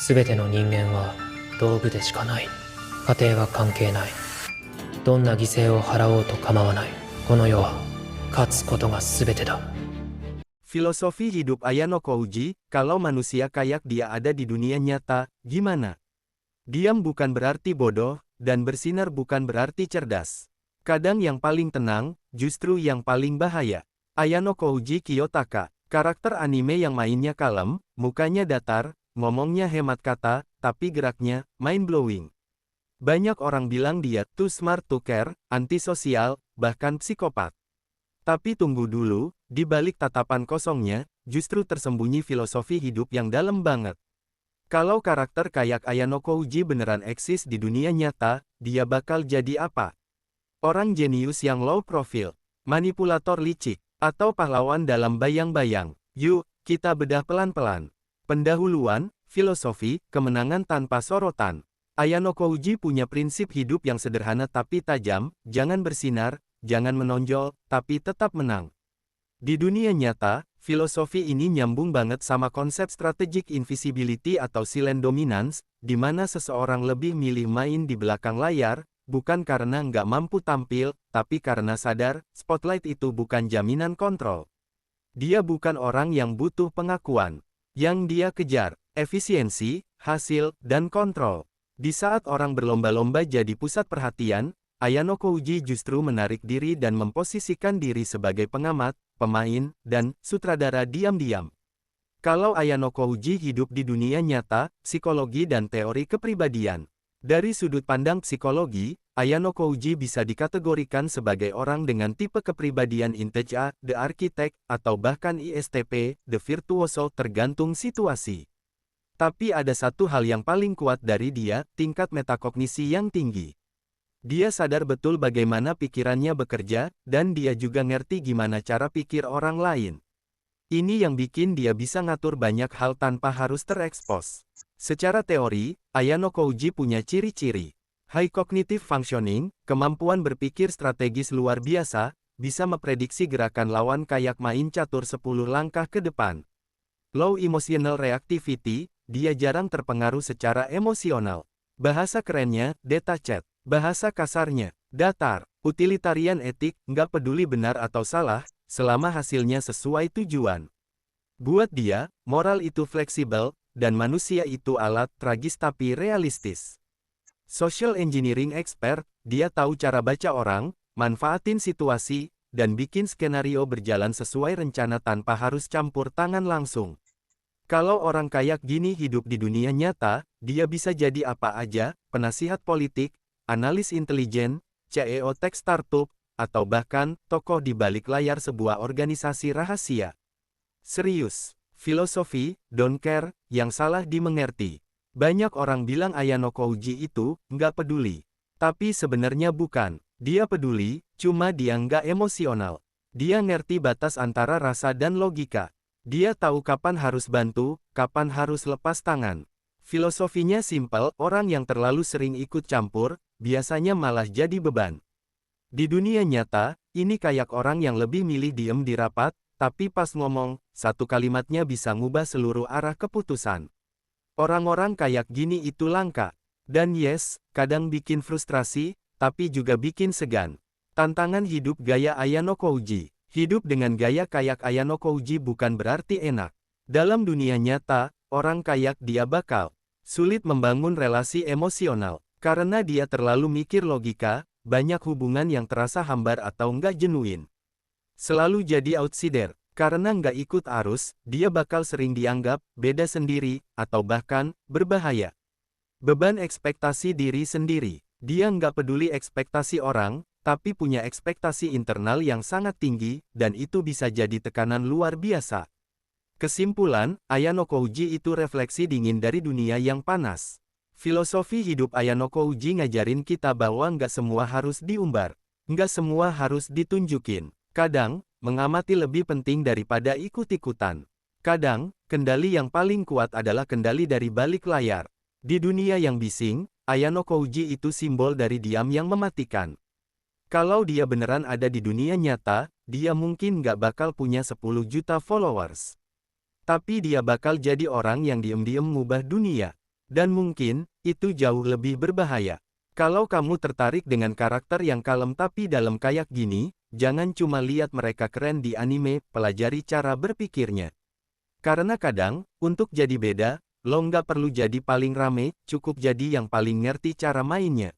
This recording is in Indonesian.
すべての人間は道具でしかない。家庭は関係ない。どんな犠牲を払おうと構わない。この世は勝つことがすべてだ。 Filosofi hidup Ayano Kouji, kalau manusia kayak dia ada di dunia nyata, gimana? Diam bukan berarti bodoh, dan bersinar bukan berarti cerdas. Kadang yang paling tenang, justru yang paling bahaya. Ayano Kouji Kiyotaka, karakter anime yang mainnya kalem, mukanya datar, ngomongnya hemat kata, tapi geraknya mind-blowing. Banyak orang bilang dia too smart to care, antisosial, bahkan psikopat. Tapi tunggu dulu, di balik tatapan kosongnya, justru tersembunyi filosofi hidup yang dalam banget. Kalau karakter kayak Ayano Kouji beneran eksis di dunia nyata, dia bakal jadi apa? Orang jenius yang low profile, manipulator licik, atau pahlawan dalam bayang-bayang? Yuk, kita bedah pelan-pelan. Pendahuluan, filosofi, kemenangan tanpa sorotan. Ayano Kouji punya prinsip hidup yang sederhana tapi tajam, jangan bersinar, jangan menonjol, tapi tetap menang. Di dunia nyata, filosofi ini nyambung banget sama konsep strategic invisibility atau silent dominance, di mana seseorang lebih milih main di belakang layar, bukan karena nggak mampu tampil, tapi karena sadar, spotlight itu bukan jaminan kontrol. Dia bukan orang yang butuh pengakuan. Yang dia kejar, efisiensi, hasil, dan kontrol. Di saat orang berlomba-lomba jadi pusat perhatian, Ayano Kouji justru menarik diri dan memposisikan diri sebagai pengamat, pemain, dan sutradara diam-diam. Kalau Ayano Kouji hidup di dunia nyata, psikologi dan teori kepribadian. Dari sudut pandang psikologi, Ayano Kouji bisa dikategorikan sebagai orang dengan tipe kepribadian INTJ, the architect, atau bahkan ISTP, the virtuoso, tergantung situasi. Tapi ada satu hal yang paling kuat dari dia, tingkat metakognisi yang tinggi. Dia sadar betul bagaimana pikirannya bekerja, dan dia juga ngerti gimana cara pikir orang lain. Ini yang bikin dia bisa ngatur banyak hal tanpa harus terekspos. Secara teori, Ayano Kouji punya ciri-ciri. High cognitive functioning, kemampuan berpikir strategis luar biasa, bisa memprediksi gerakan lawan kayak main catur 10 langkah ke depan. Low emotional reactivity, dia jarang terpengaruh secara emosional. Bahasa kerennya, detached. Bahasa kasarnya, datar. Utilitarian etik, nggak peduli benar atau salah, selama hasilnya sesuai tujuan. Buat dia, moral itu fleksibel, dan manusia itu alat, tragis tapi realistis. Social engineering expert, dia tahu cara baca orang, manfaatin situasi, dan bikin skenario berjalan sesuai rencana tanpa harus campur tangan langsung. Kalau orang kayak gini hidup di dunia nyata, dia bisa jadi apa aja, penasihat politik, analis intelijen, CEO tech startup, atau bahkan tokoh di balik layar sebuah organisasi rahasia. Serius, filosofi, don't care, yang salah dimengerti. Banyak orang bilang Ayano Kouji itu nggak peduli. Tapi sebenarnya bukan. Dia peduli, cuma dia nggak emosional. Dia ngerti batas antara rasa dan logika. Dia tahu kapan harus bantu, kapan harus lepas tangan. Filosofinya simpel, orang yang terlalu sering ikut campur, biasanya malah jadi beban. Di dunia nyata, ini kayak orang yang lebih milih diem di rapat, tapi pas ngomong, satu kalimatnya bisa ngubah seluruh arah keputusan. Orang-orang kayak gini itu langka. Dan yes, kadang bikin frustrasi, tapi juga bikin segan. Tantangan hidup gaya Ayano Kouji. Hidup dengan gaya kayak Ayano Kouji bukan berarti enak. Dalam dunia nyata, orang kayak dia bakal sulit membangun relasi emosional. Karena dia terlalu mikir logika, banyak hubungan yang terasa hambar atau nggak genuine. Selalu jadi outsider. Karena nggak ikut arus, dia bakal sering dianggap beda sendiri, atau bahkan berbahaya. Beban ekspektasi diri sendiri. Dia nggak peduli ekspektasi orang, tapi punya ekspektasi internal yang sangat tinggi, dan itu bisa jadi tekanan luar biasa. Kesimpulan, Ayano Kouji itu refleksi dingin dari dunia yang panas. Filosofi hidup Ayano Kouji ngajarin kita bahwa nggak semua harus diumbar. Nggak semua harus ditunjukin. Kadang, mengamati lebih penting daripada ikut-ikutan. Kadang, kendali yang paling kuat adalah kendali dari balik layar. Di dunia yang bising, Ayano Kouji itu simbol dari diam yang mematikan. Kalau dia beneran ada di dunia nyata, dia mungkin nggak bakal punya 10 juta followers. Tapi dia bakal jadi orang yang diem-diem ngubah dunia. Dan mungkin, itu jauh lebih berbahaya. Kalau kamu tertarik dengan karakter yang kalem tapi dalam kayak gini, jangan cuma lihat mereka keren di anime, pelajari cara berpikirnya. Karena kadang, untuk jadi beda, lo nggak perlu jadi paling rame, cukup jadi yang paling ngerti cara mainnya.